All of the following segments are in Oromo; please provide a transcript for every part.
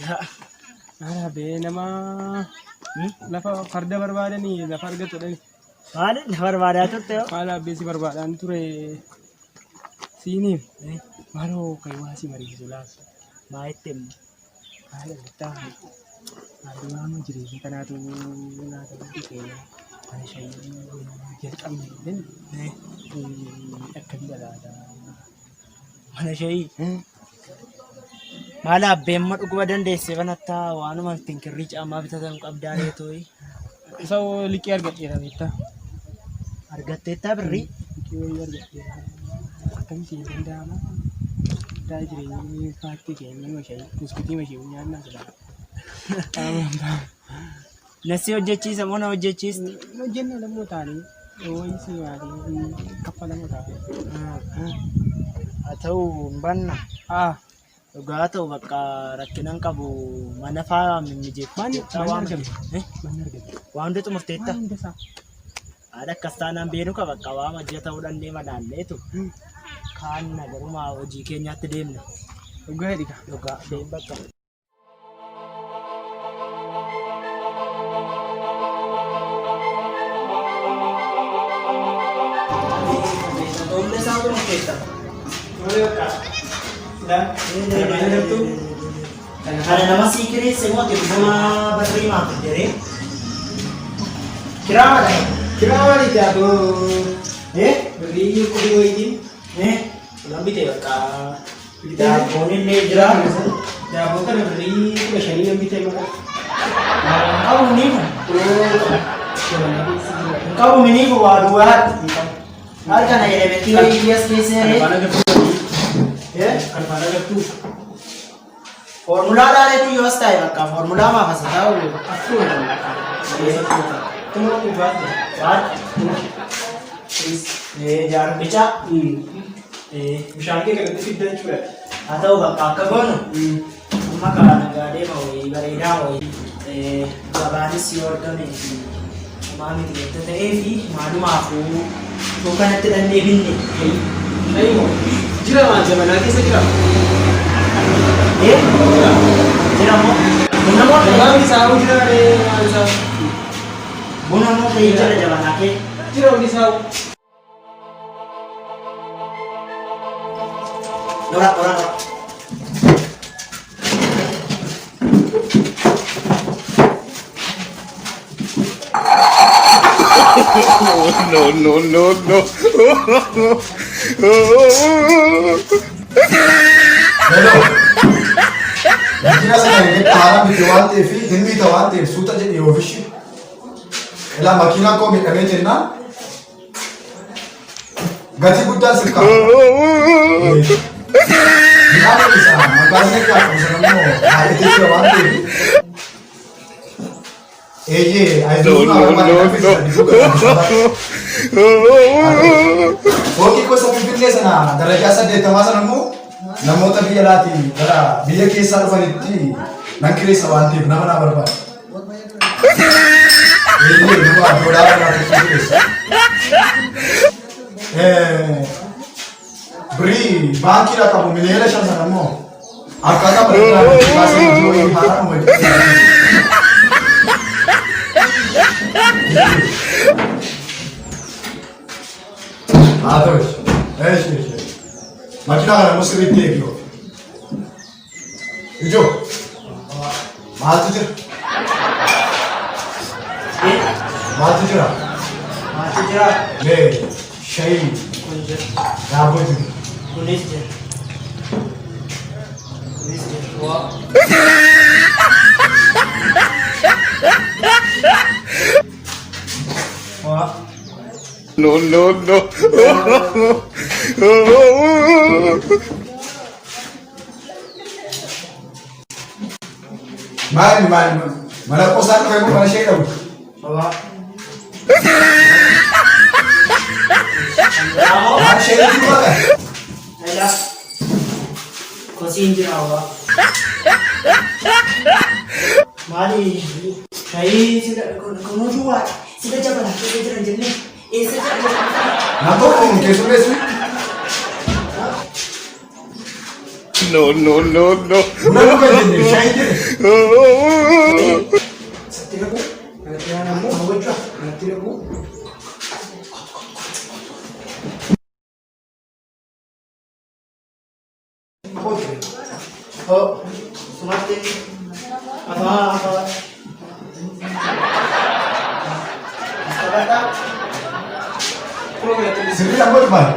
Mana be nama lafa farda barbaadanii lafa argatudha. Maali lafa barbaadaa turte yoo? Maala abbeessi barbaadaan ture siiniif maaloo kai waasi mariisu laatu. Maa ittiin Maala bittaa aduun jireenya kanaatu laata bitee mana shaayii jalqabne akkam dalaata. mana shayii. Maala abbeemma dhuguma dandeesse banattaa waanuma ittiin kirrii caamaa bitatan qabdaa reetooyi. Isa liqii argadheera beektaa. Argatteettaa birrii? Liqii wayii argadheera. Akkamitti danda'ama? Daa jireenyi faatti keenya mashayii biskitii mashayii nyaannaa jira. Nasi hojjechiisa moo na hojjechiisni? Hojjenna lamoo taanii wayii si nyaatee kaffalamoo taa'ee. Haa ta'u banna. Dhugaa ta'u bakka rakkinan qabu mana fa'aa mimmijeeffatu. Waan hundatu murteetta. Haadha akkas taanaan beenu qaba bakka waa majjaa ta'uu dandeenye madaalleetu. Kaan nagaruma hojii keenyaatti deemna. Dhugaa hedika. Dhugaa deem bakka. Omne saatu murteetta. Ada nama sikiri semua tu sama berterima kasih. Kira ni dia tu, beri kau ini, nabi dia kata kita bonin ni jera, dia bukan beri macam ni nabi dia kata. Kau ni, kau ni buat buat. Harga ni ada betul dia sekali. Alfana tu formula डाले तो व्यवस्था है का formula में फंसा हो अच्छी हो तुम लोग की बात ये यार बिचा विशाल के करते फिर बेंच पे आता होगा काका बोलो अम्मा का गाड़ी में हुई बरेड़ा हुई जबानी सियोर तो नहीं मामी की तो भी मालूम आपको तो कहने ते दंडे भी नहीं हो Jira macam mana kita jira? Jira mo? Buna mo? Jangan disahau jira deh, macam. Buna mo kayak jira jalan lagi. Jira disahau. Orang. No. Kira saya tahan di dewan TV, demi dewan TV, sudah jadi official. Elah makina ko mit kami jenna, gaji buddha sirka. Mana bisa, makanya kita bisa nemu hari di dewan TV. Oke, kau sampai pilih sana. Darah jasa dia termasuk nemu tapi ya latih. Darah biar kisah berarti nak kiri sawanti, nama berapa? Ini dua nanti kiri. Beri bangkit atau milih sana nemu. Akak berapa? Masih jual haram macam. Aduh, Makina kan mesti ribet yo. Ijo, mahal tu je. Le, Shay, Rabu je. Kunis je. Wah. Wah. No. Mana kosan kamu mana sih kamu? Bawa. Mana sih itu kan? Ada. Kosin je awak. Mari. Saya sudah kamu jual. Sudah jalan jalan. Nampak pun kesulitan. No, no, no, no. Buna nu kan jenne shayin jenne. Satti naqu. Kanatti naannoo hawwachuu. Kanatti naqu. Oh, sumatti. Apa? Astagfirullah. Kalau kita tulis Sirri apa depan?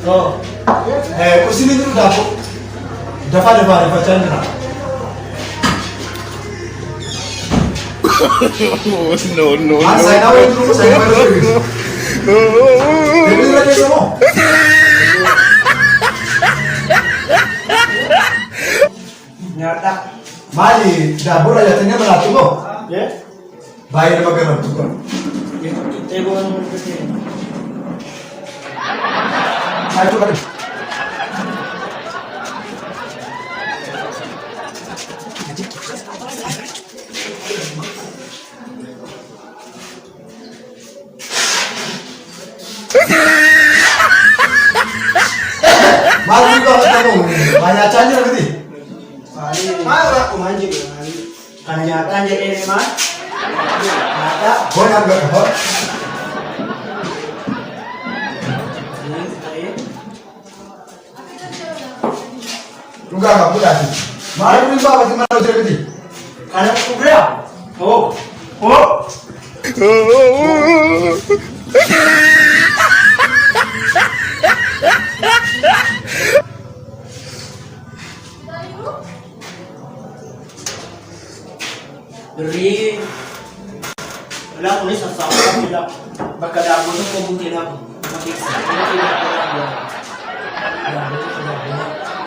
Oh, Kursi ini dulu dapat chandra. No, no, Ah, saya tahu itu dulu saya baru dulu. Ini lagi semua. nyata. Mali, dapur aja tanya melatu kok. Ya? Bayar bagaimana tuh? Kita bukan begitu. Ayo coba deh. Mali juga ketemu. Banyak canya nanti. Mana aku manjik kan nyata aja ini mah. Nyata. Kau yang gak kau? Enggak boleh sih. Mali ini bawa gimana udah begini? Kalau aku bilang, oh. Beri, wala ko ni sa sila bakadabo ng kubuti na ako. Makikita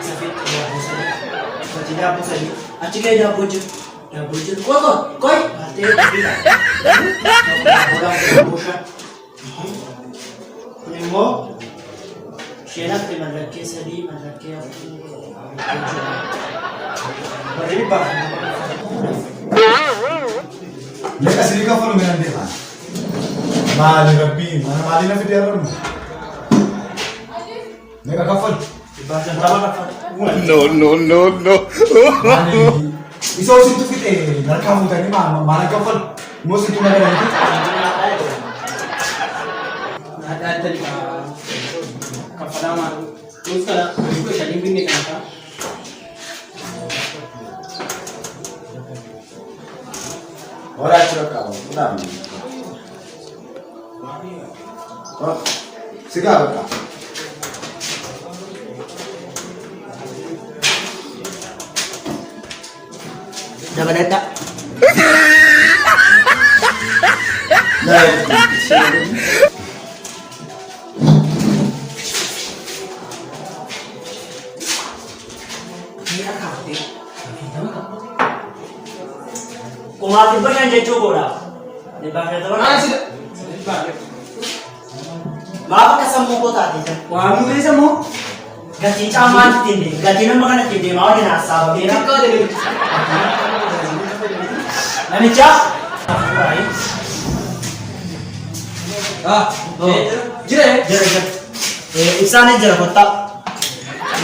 sa fit sa tindapo sa iyo. At sige dabo jud. Koy. Ate bila. Wala ko siya. Kunin mo. Siya na pinalagay sa di, malagay ako. Bari ba? Mereka sendiri kafal dengan dia. Mali Rabbi, mana mali na fitir rum. Mereka kafal. Bahasa berapa kan? no, no, no, no. Mali. Iso situ fitir. Mereka mau tadi mana kafal. Mau situ mana lagi? Ada tadi kafalama. Terus kalau itu jadi bini kenapa? Orang cerita kau, benar. Oh, sekarang kau. Dapat data. Kung atin ba yan dyan chukura? Di ba? Ito na. Makapagkasampo ko tati dyan. Wah, mo sa mo? Gati chaman tindi. Gati ng mga natindi. Mga dinasaba. Bira. Nani cha? Jira. Iksa ni jira kota.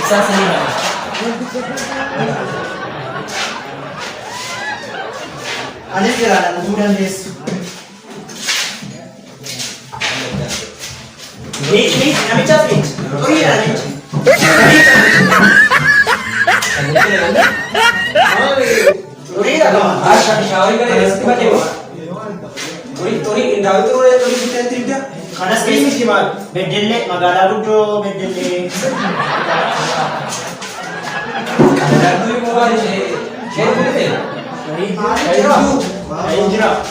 Iksa sa nila. Ano jira na kududan des. Ni, nami cha pinch. Tori na ni. Tori na ka. Shawari ka rin. Tori indaw ito rin. Tori kita tinda. Kanas kayo bedelle magala gudo bedelle. Dadu yung mukha rin siya. Share ko rin. Ayun jira.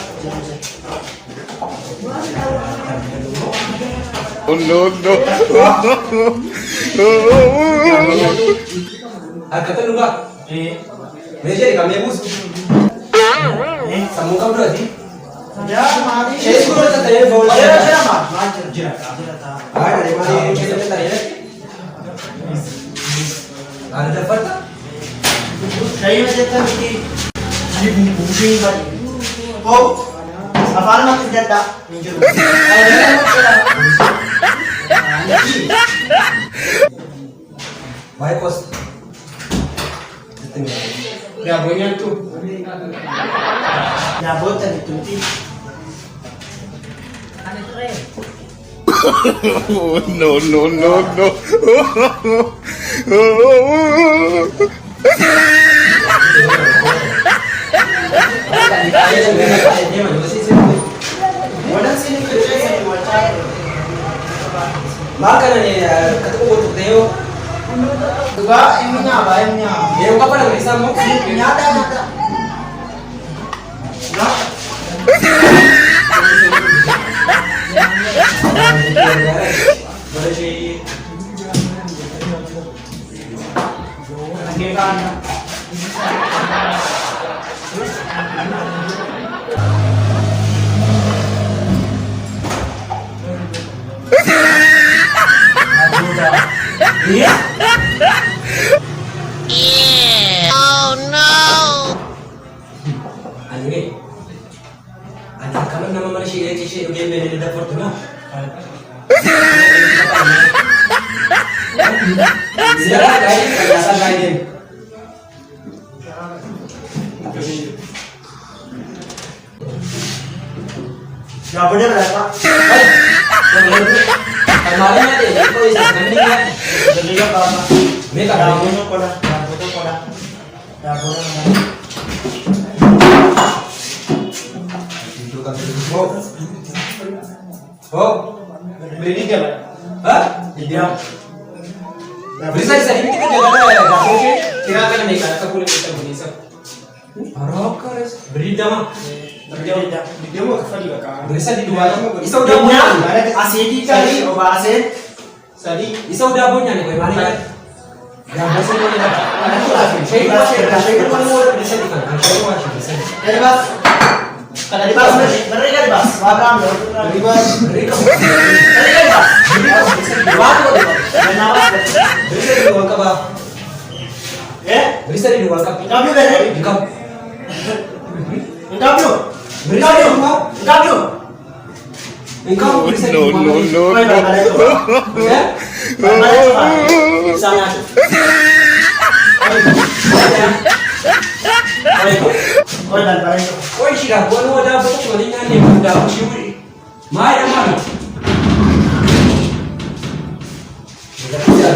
Oh, no, no. Kata lupa. Meja di kami bus. Samung kamu berarti? Ya, mati. Share ko rin sa tayo. Jira jira ma. Jira. Dari mana share kita ya? Ada dapat tak? Saya jeta miti. Asli bushing ba? Oh, afaan natin data. Baik bos. Gabonya tuh. Nabot tadi tu. Oh, no, no, no, no. Walang sini kerja sa wacha. Makan ni kata ko tu tayo. Diba? Ini nga ba? Ini nga. Meron ka pa ng isa mo? Nyata. Na? Boleh sih. Nagkikaan na. Iya. Oh no! Ano ni? Ano kaman naman man siya game na nila dapat na. Sila guys, kagasan guys din. Dapat dia berapa? Kemarin natin, ito isa ganding yan. Jadi ka ba? May Dapat kabalo. mo ko na. Dapat na. Oh, Beli dia ba? hah? Dia. Bisa sedikit kita jaga ya, dapur ke? Kira kan nih kata kulit kita bisa. Arokers, beri dama. Dia mau ke Fadi ka. Bisa di dua. Isa udah punya. Asidi kali o ba asin? Sadi. Isa udah punya nih, koy mari kan. Yang bisa ini dah. Saya kan mau bisa di kan. Saya mau bisa. Dari bas. Kada di bas, dari ka di bas. Wabram do. Dari bas. Beri kamu. Dari ka di bas. Buat kok deh. Menawas. Bisa di dua kaba. Bisa di dua kaba. Interview dari. Kab. Interview. Bisa di dua. Interview. Engkau bisa di No, dua. no, no, Kau no. balik tu. Ya? Balik tu. Sana tu. Kau balik tu. Koi shira wani wada ba ko wani ne mun da shi wuri. Ma ya ma. Bisa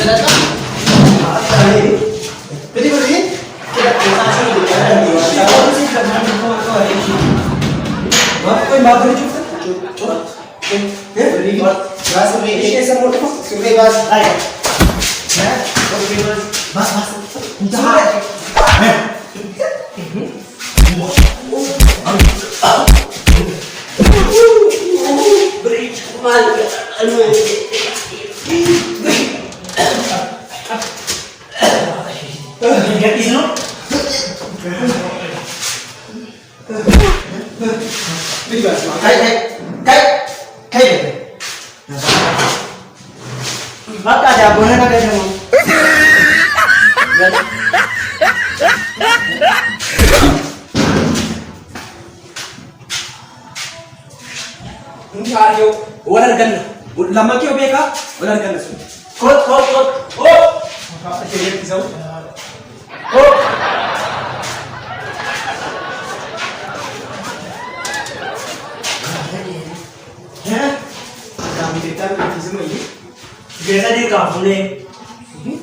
datang. Jadi beri. Kita presentasi dulu. Kalau sih jangan kau ini. Ma koi ma beri cukup. Beri bas beri. Ini semua tu. Beri bas. Ayo. Ya, beri bas. Bas. Jangan. Beri mal. Ingat di sini. Kai. Maka ada boleh nak ada mau. Ini hari walar gan. Lama kyo beka? Walar gan su. Kot. Oh. Apa sih pisau? Oh. Ya. Kami kita di semua ini. Biasa di kampung ni.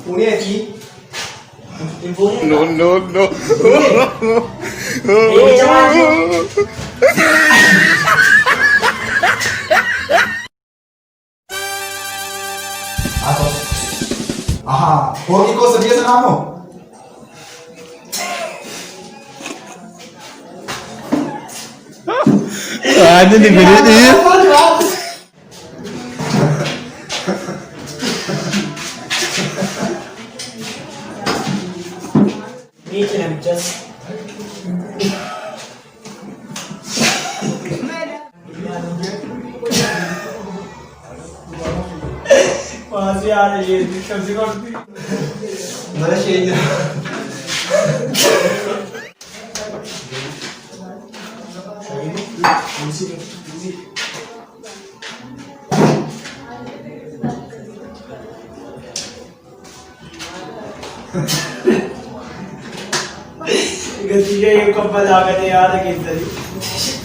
Punya lagi. Info ni. No, no, no. Macam mana? Atos. Aha, hoki ko sedia sa kamo. Ano ni ganito yun? Ni kena just. Masih ada ye, kami kau. Mana sih ini? Gatiga yung kampalagan ni Ana Quintana.